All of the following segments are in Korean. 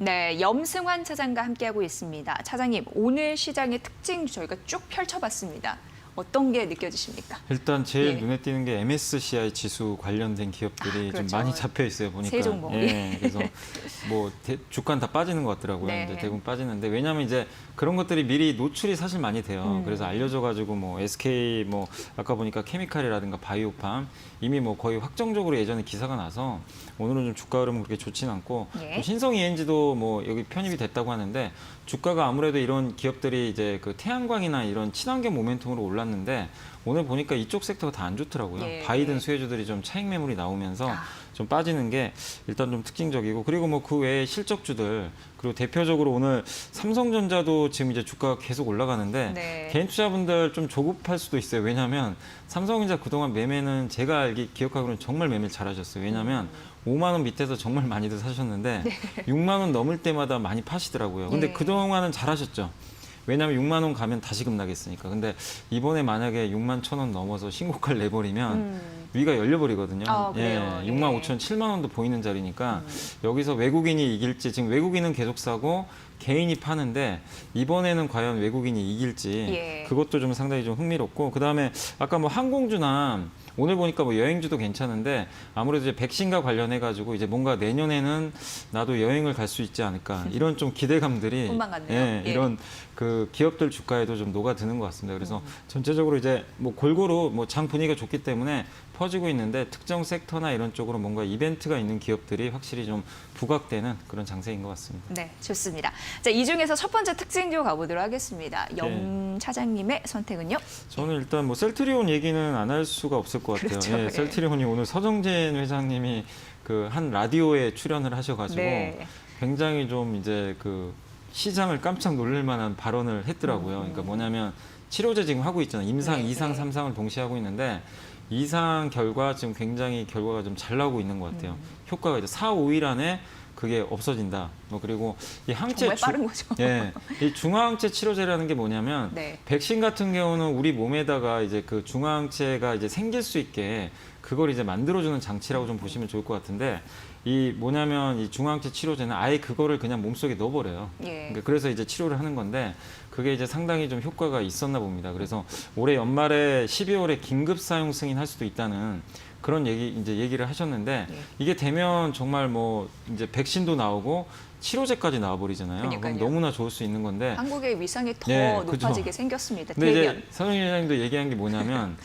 네, 염승환 차장과 함께하고 있습니다. 차장님, 오늘 시장의 특징 저희가 쭉 펼쳐봤습니다. 어떤 게 느껴지십니까? 일단 제일 예. 눈에 띄는 게 MSCI 지수 관련된 기업들이 그렇죠. 좀 많이 잡혀 있어요, 보니까. 세 종목. 예, 그래서 뭐 주가는 다 빠지는 것 같더라고요. 네. 이제 대부분 빠지는데 왜냐하면 이제 그런 것들이 미리 노출이 사실 많이 돼요. 그래서 알려져가지고 뭐 SK 뭐 아까 보니까 케미칼이라든가 바이오팜 이미 뭐 거의 확정적으로 예전에 기사가 나서 오늘은 좀 주가 흐름은 그렇게 좋진 않고 예. 또 신성 ENG도 뭐 여기 편입이 됐다고 하는데 주가가 아무래도 이런 기업들이 이제 그 태양광이나 이런 친환경 모멘텀으로 올랐는데 오늘 보니까 이쪽 섹터가 다 안 좋더라고요. 예. 바이든 수혜주들이 좀 차익 매물이 나오면서 아. 좀 빠지는 게 일단 좀 특징적이고 그리고 뭐 그 외에 실적주들 그리고 대표적으로 오늘 삼성전자도 지금 이제 주가가 계속 올라가는데 네. 개인 투자분들 좀 조급할 수도 있어요. 왜냐하면 삼성전자 그동안 매매는 제가 기억하기로는 정말 매매를 잘하셨어요. 왜냐하면 5만 원 밑에서 정말 많이들 사셨는데 6만 원 넘을 때마다 많이 파시더라고요. 근데 네. 그동안은 잘하셨죠. 왜냐하면 6만 원 가면 다시 급락했으니까. 근데 이번에 만약에 6만 1천 원 넘어서 신고가를 내버리면 위가 열려버리거든요. 아, 그래요? 예, 6만 예. 5천, 7만 원도 보이는 자리니까 여기서 외국인이 이길지 지금 외국인은 계속 사고 개인이 파는데 이번에는 과연 외국인이 이길지 예. 그것도 좀 상당히 좀 흥미롭고 그다음에 아까 뭐 항공주나 오늘 보니까 뭐 여행주도 괜찮은데 아무래도 이제 백신과 관련해 가지고 이제 뭔가 내년에는 나도 여행을 갈 수 있지 않을까 이런 좀 기대감들이 꿈만 같네요. 예, 예. 이런 그 기업들 주가에도 좀 녹아드는 것 같습니다. 그래서 전체적으로 이제 뭐 골고루 뭐 장 분위기가 좋기 때문에 퍼지고 있는데 특정 섹터나 이런 쪽으로 뭔가 이벤트가 있는 기업들이 확실히 좀 부각되는 그런 장세인 것 같습니다. 네, 좋습니다. 자, 이 중에서 첫 번째 특징주 가보도록 하겠습니다. 네. 염 차장님의 선택은요? 저는 일단 뭐 셀트리온 얘기는 안 할 수가 없을 것 같아요. 그렇죠. 예, 예. 셀트리온이 오늘 서정진 회장님이 그 한 라디오에 출연을 하셔가지고 네. 굉장히 좀 이제 그 시장을 깜짝 놀랄 만한 발언을 했더라고요. 그러니까 뭐냐면 치료제 지금 하고 있잖아요. 임상, 네, 2상, 네. 3상을 동시에 하고 있는데 2상 결과 지금 굉장히 결과가 좀 잘 나오고 있는 것 같아요. 효과가 이제 4, 5일 안에 그게 없어진다. 뭐 그리고 이 항체 정말 빠른 거죠. 예, 이 중화항체 치료제라는 게 뭐냐면 네. 백신 같은 경우는 우리 몸에다가 이제 그 중화항체가 이제 생길 수 있게 그걸 이제 만들어주는 장치라고 좀 보시면 좋을 것 같은데 이 뭐냐면 이 중화항체 치료제는 아예 그거를 그냥 몸속에 넣어버려요. 예. 그러니까 그래서 이제 치료를 하는 건데 그게 이제 상당히 좀 효과가 있었나 봅니다. 그래서 올해 연말에 12월에 긴급 사용 승인할 수도 있다는 그런 얘기를 하셨는데 예. 이게 되면 정말 뭐 이제 백신도 나오고 치료제까지 나와버리잖아요. 그럼 그러니까요. 너무나 좋을 수 있는 건데. 한국의 위상이 더 네, 높아지게 그죠. 생겼습니다. 근데 대변. 이제 서정희 회장님도 얘기한 게 뭐냐면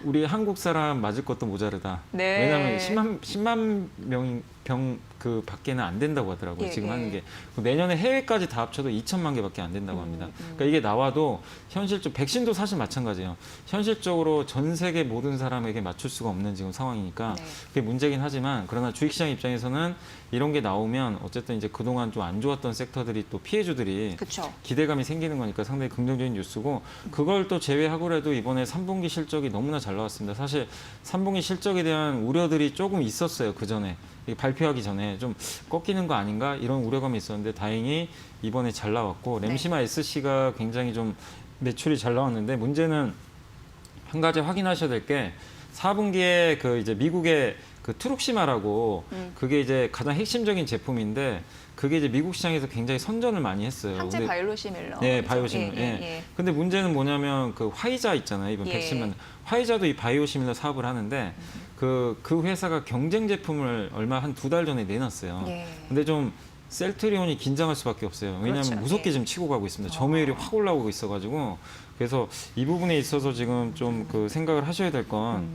우리 한국 사람 맞을 것도 모자르다. 네. 왜냐하면 10만 명이 병 그 밖에는 안 된다고 하더라고요. 예, 지금 예. 하는 게 내년에 해외까지 다 합쳐도 2천만 개밖에 안 된다고 합니다. 그러니까 이게 나와도 현실적 백신도 사실 마찬가지예요. 현실적으로 전 세계 모든 사람에게 맞출 수가 없는 지금 상황이니까 네. 그게 문제긴 하지만 그러나 주식시장 입장에서는 이런 게 나오면 어쨌든 이제 그동안 좀 안 좋았던 섹터들이 또 피해주들이 그렇죠. 기대감이 생기는 거니까 상당히 긍정적인 뉴스고 그걸 또 제외하고라도 이번에 3분기 실적이 너무나 잘 나왔습니다. 사실 3분기 실적에 대한 우려들이 조금 있었어요. 그전에 발표하기 전에 좀 꺾이는 거 아닌가 이런 우려감이 있었는데 다행히 이번에 잘 나왔고 램시마 SC가 굉장히 좀 매출이 잘 나왔는데 문제는 한 가지 확인하셔야 될 게 4분기에 그 이제 미국의 그 트룩시마라고 그게 이제 가장 핵심적인 제품인데 그게 이제 미국 시장에서 굉장히 선전을 많이 했어요. 항체 근데 바이오시밀러. 네, 그렇죠? 바이오시밀러. 예. 근데 문제는 뭐냐면 그 화이자 있잖아요. 이번 예. 백신만. 화이자도 이 바이오시밀러 사업을 하는데 그 회사가 경쟁 제품을 얼마 한 2달 전에 내놨어요. 예. 근데 좀 셀트리온이 긴장할 수밖에 없어요. 왜냐하면 그렇죠. 무섭게 예. 지금 치고 가고 있습니다. 점유율이 확 올라오고 있어가지고 그래서 이 부분에 있어서 지금 좀 그 생각을 하셔야 될 건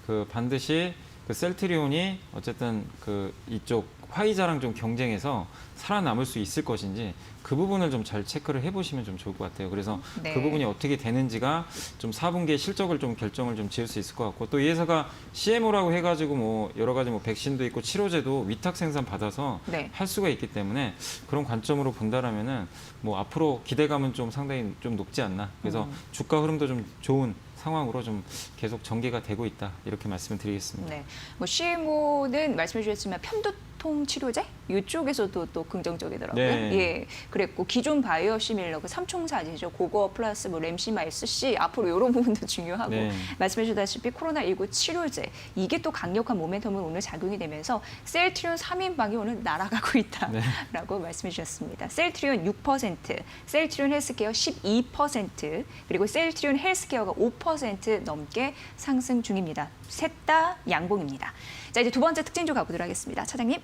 그 반드시 그 셀트리온이 어쨌든 그 이쪽 화이자랑 좀 경쟁해서 살아남을 수 있을 것인지 그 부분을 좀 잘 체크를 해보시면 좀 좋을 것 같아요. 그래서 네. 그 부분이 어떻게 되는지가 좀 4분기의 실적을 좀 결정을 좀 지을 수 있을 것 같고 또 이 회사가 CMO라고 해가지고 뭐 여러 가지 뭐 백신도 있고 치료제도 위탁 생산 받아서 네. 할 수가 있기 때문에 그런 관점으로 본다라면은 뭐 앞으로 기대감은 좀 상당히 좀 높지 않나. 그래서 주가 흐름도 좀 좋은 상황으로 좀 계속 전개가 되고 있다 이렇게 말씀을 드리겠습니다. 네. 뭐 CMO는 말씀해 주셨지만 편두통 치료제 이쪽에서도 또 긍정적이더라고요. 네. 예. 그랬고 기존 바이오시밀러 그 삼총사지죠. 그거 플러스 뭐 램시마이스 C 앞으로 이런 부분도 중요하고 네. 말씀해 주다시피 코로나19 치료제 이게 또 강력한 모멘텀을 오늘 작용이 되면서 셀트리온 3인방이 오늘 날아가고 있다라고 말씀해 주셨습니다. 셀트리온 6%, 셀트리온 헬스케어 12%, 그리고 셀트리온 헬스케어가 5% 넘게 상승 중입니다. 셋 다 양봉입니다. 자, 이제 두 번째 특징주 가보도록 하겠습니다. 차장님.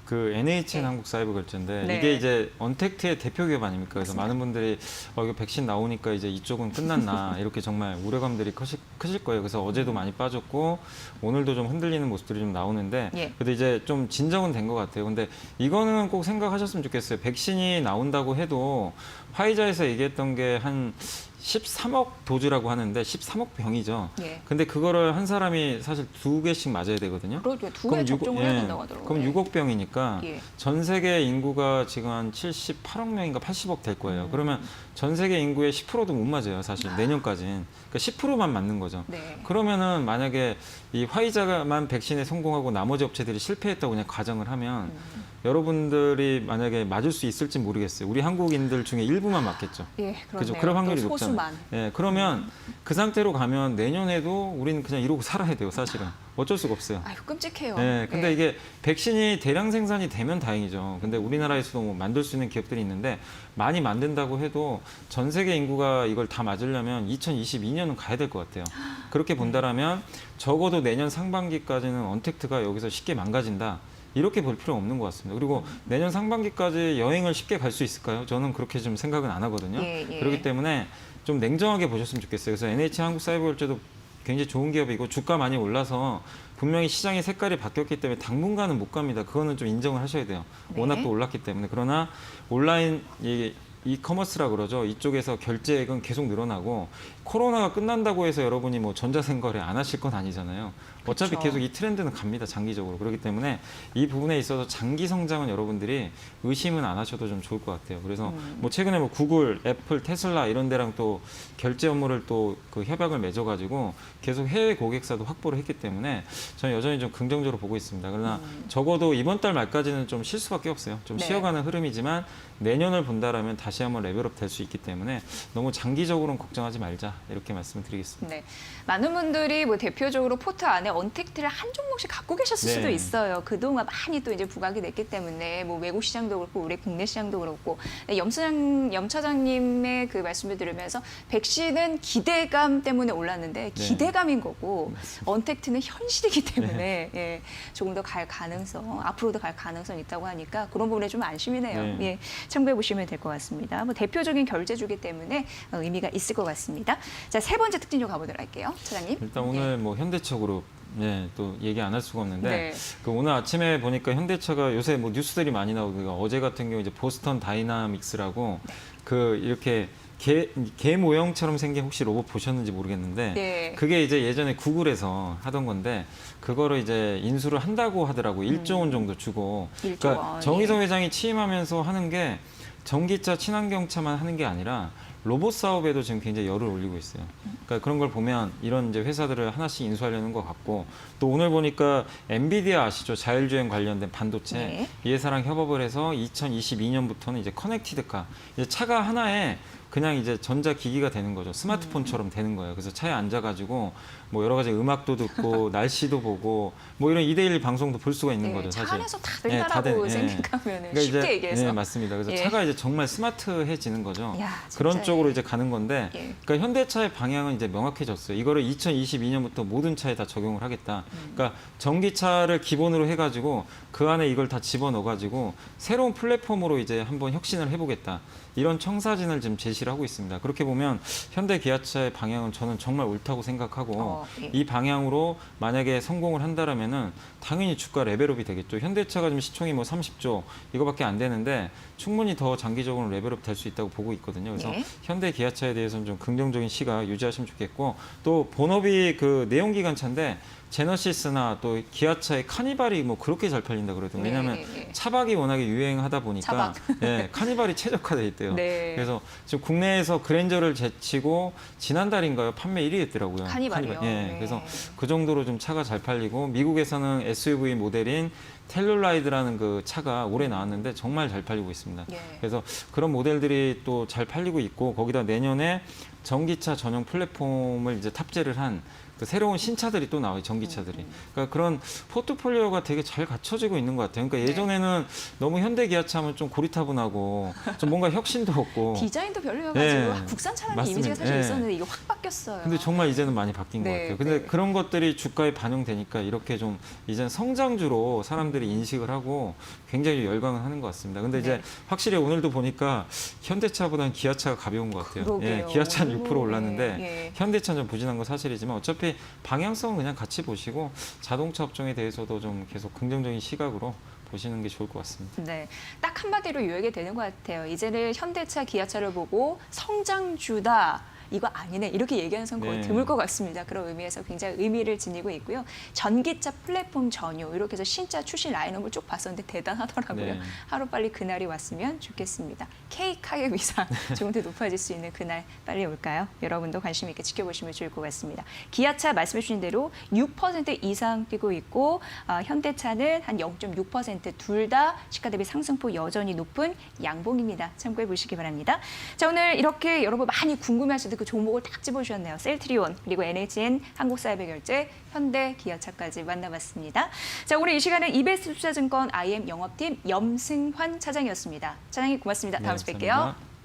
그 NHN 네. 한국사이버결제인데 네. 이게 이제 언택트의 대표 기업 아닙니까? 그래서 맞습니다. 많은 분들이 이거 백신 나오니까 이제 이쪽은 끝났나 이렇게 정말 우려감들이 크실 거예요. 그래서 어제도 많이 빠졌고 오늘도 좀 흔들리는 모습들이 좀 나오는데 예. 그래도 이제 좀 진정은 된 것 같아요. 근데 이거는 꼭 생각하셨으면 좋겠어요. 백신이 나온다고 해도 화이자에서 얘기했던 게 한 13억 도즈라고 하는데 13억 병이죠. 예. 근데 그거를 한 사람이 사실 2개씩 맞아야 되거든요. 그렇죠. 두 개 접종을 해야 된다고 하더라고요. 그럼 6억 병이니까 예. 전 세계 인구가 지금 한 78억 명인가 80억 될 거예요. 그러면 전 세계 인구의 10%도 못 맞아요. 사실 내년까지는. 그러니까 10%만 맞는 거죠. 네. 그러면은 만약에 이 화이자만 백신에 성공하고 나머지 업체들이 실패했다고 그냥 가정을 하면 여러분들이 만약에 맞을 수 있을지 모르겠어요. 우리 한국인들 중에 일부만 맞겠죠. 예, 그렇네요. 그죠? 그럴 확률이 또 높잖아요. 소수만. 예, 그러면 그 상태로 가면 내년에도 우리는 그냥 이러고 살아야 돼요, 사실은. 어쩔 수가 없어요. 아유, 끔찍해요. 네, 근데 예. 이게 백신이 대량 생산이 되면 다행이죠. 근데 우리나라에서도 뭐 만들 수 있는 기업들이 있는데 많이 만든다고 해도 전 세계 인구가 이걸 다 맞으려면 2022년은 가야 될 것 같아요. 그렇게 본다라면 적어도 내년 상반기까지는 언택트가 여기서 쉽게 망가진다. 이렇게 볼 필요 없는 것 같습니다. 그리고 내년 상반기까지 여행을 쉽게 갈 수 있을까요? 저는 그렇게 좀 생각은 안 하거든요. 예, 예. 그렇기 때문에 좀 냉정하게 보셨으면 좋겠어요. 그래서 NH 한국사이버결제도 굉장히 좋은 기업이고 주가 많이 올라서 분명히 시장의 색깔이 바뀌었기 때문에 당분간은 못 갑니다. 그거는 좀 인정을 하셔야 돼요. 네. 워낙 또 올랐기 때문에. 그러나 온라인 이커머스라 그러죠. 이쪽에서 결제액은 계속 늘어나고 코로나가 끝난다고 해서 여러분이 뭐 전자생거래 안 하실 건 아니잖아요. 어차피 그쵸. 계속 이 트렌드는 갑니다. 장기적으로. 그렇기 때문에 이 부분에 있어서 장기 성장은 여러분들이 의심은 안 하셔도 좀 좋을 것 같아요. 그래서 뭐 최근에 뭐 구글, 애플, 테슬라 이런 데랑 또 결제 업무를 또 그 협약을 맺어가지고 계속 해외 고객사도 확보를 했기 때문에 저는 여전히 좀 긍정적으로 보고 있습니다. 그러나 적어도 이번 달 말까지는 좀 쉴 수밖에 없어요. 좀 네. 쉬어가는 흐름이지만 내년을 본다라면 다시 한번 레벨업 될 수 있기 때문에 너무 장기적으로는 걱정하지 말자 이렇게 말씀을 드리겠습니다. 네. 많은 분들이 뭐 대표적으로 포트 안에 언택트를 한 종목씩 갖고 계셨을 네. 수도 있어요. 그동안 많이 또 이제 부각이 됐기 때문에 뭐 외국 시장도 그렇고 우리 국내 시장도 그렇고 네, 염 차장님의 그 말씀을 들으면서 백신은 기대감 때문에 올랐는데 기대감인 거고 언택트는 현실이기 때문에 예, 조금 더 갈 가능성 앞으로도 갈 가능성 있다고 하니까 그런 부분에 좀 안심이네요. 네. 예, 참고해 보시면 될 것 같습니다. 뭐 대표적인 결제주기 때문에 의미가 있을 것 같습니다. 자, 세 번째 특징 가보도록 할게요, 차장님. 일단 오늘 뭐 현대차그룹 또 얘기 안 할 수가 없는데 네. 그 오늘 아침에 보니까 현대차가 요새 뭐 뉴스들이 많이 나오고 어제 같은 경우 이제 보스턴 다이나믹스라고 그 이렇게 개 모형처럼 생긴 혹시 로봇 보셨는지 모르겠는데 네. 그게 이제 예전에 구글에서 하던 건데 그거를 이제 인수를 한다고 하더라고요. 1조 원 정도 주고. 1조 그러니까 원, 정의성 회장이 취임하면서 하는 게 전기차 친환경차만 하는 게 아니라 로봇 사업에도 지금 굉장히 열을 올리고 있어요. 그러니까 그런 걸 보면 이런 이제 회사들을 하나씩 인수하려는 것 같고 또 오늘 보니까 엔비디아 아시죠? 자율주행 관련된 반도체 네. 이 회사랑 협업을 해서 2022년부터는 이제 커넥티드카 이제 차가 하나에 그냥 이제 전자기기가 되는 거죠. 스마트폰처럼 되는 거예요. 그래서 차에 앉아가지고 뭐 여러 가지 음악도 듣고 날씨도 보고 뭐 이런 2대1 방송도 볼 수가 있는 네, 거죠. 차 사실. 안에서 다들 네, 따라고 다들, 생각하면 그러니까 쉽게 이제, 얘기해서. 네, 맞습니다. 그래서 예. 차가 이제 정말 스마트해지는 거죠. 야, 그런 진짜. 쪽으로 이제 가는 건데, 예. 그러니까 현대차의 방향은 이제 명확해졌어요. 이거를 2022년부터 모든 차에 다 적용을 하겠다. 그러니까 전기차를 기본으로 해가지고 그 안에 이걸 다 집어넣어가지고 새로운 플랫폼으로 이제 한번 혁신을 해보겠다. 이런 청사진을 지금 제시를 하고 있습니다. 그렇게 보면 현대 기아차의 방향은 저는 정말 옳다고 생각하고 예. 이 방향으로 만약에 성공을 한다라면은 당연히 주가 레벨업이 되겠죠. 현대차가 지금 시총이 뭐 30조 이거밖에 안 되는데 충분히 더 장기적으로 레벨업 될 수 있다고 보고 있거든요. 그래서 네. 현대 기아차에 대해서는 좀 긍정적인 시각 유지하시면 좋겠고 또 본업이 그 내연기관차인데 제너시스나 또 기아차의 카니발이 뭐 그렇게 잘 팔린다 그러더라고요. 왜냐하면 네. 차박이 워낙에 유행하다 보니까 예, 카니발이 최적화돼 있대요. 네. 그래서 지금 국내에서 그랜저를 제치고 지난달인가요 판매 1위 했더라고요. 카니발이요. 예, 네. 그래서 그 정도로 좀 차가 잘 팔리고 미국에서는 SUV 모델인 텔룰라이드라는 그 차가 올해 나왔는데 정말 잘 팔리고 있습니다. 예. 그래서 그런 모델들이 또 잘 팔리고 있고 거기다 내년에 전기차 전용 플랫폼을 이제 탑재를 한 그 새로운 신차들이 또 나와요, 전기차들이. 그러니까 그런 포트폴리오가 되게 잘 갖춰지고 있는 것 같아요. 그러니까 예전에는 너무 현대 기아차 하면 좀 고리타분하고 좀 뭔가 혁신도 없고. 디자인도 별로여가지고 네. 국산차라는 맞습니다. 이미지가 사실 네. 있었는데 이게 확 바뀌었어요. 근데 정말 이제는 많이 바뀐 것 네, 같아요. 근데 네. 그런 것들이 주가에 반영되니까 이렇게 좀 이제는 성장주로 사람들이 인식을 하고 굉장히 열광을 하는 것 같습니다. 근데 이제 네. 확실히 오늘도 보니까 현대차보다는 기아차가 가벼운 것 같아요. 그러게요. 기아차는 6% 올랐는데 예. 현대차는 좀 부진한 건 사실이지만 어차피 방향성은 그냥 같이 보시고 자동차 업종에 대해서도 좀 계속 긍정적인 시각으로 보시는 게 좋을 것 같습니다. 네, 딱 한마디로 요약이 되는 것 같아요. 이제는 현대차, 기아차를 보고 성장주다. 이거 아니네 이렇게 얘기하는 사람 거의 네. 드물 것 같습니다. 그런 의미에서 굉장히 의미를 지니고 있고요. 전기차 플랫폼 전용 이렇게 해서 신차 출시 라인업을 쭉 봤었는데 대단하더라고요. 네. 하루빨리 그날이 왔으면 좋겠습니다. K카의 위상 조금 더 높아질 수 있는 그날 빨리 올까요? 여러분도 관심 있게 지켜보시면 좋을 것 같습니다. 기아차 말씀해 주신 대로 6% 이상 뛰고 있고 현대차는 한 0.6% 둘 다 시가 대비 상승폭 여전히 높은 양봉입니다. 참고해 보시기 바랍니다. 자, 오늘 이렇게 여러분 많이 궁금해하시던 그 종목을 딱 집어주셨네요. 셀트리온 그리고 NHN 한국사회배결제 현대 기아차까지 만나봤습니다. 자, 오늘 이 시간은 이베스투자증권 IM 영업팀 염승환 차장이었습니다. 차장님 고맙습니다. 다음 주에 뵐게요. 감사합니다.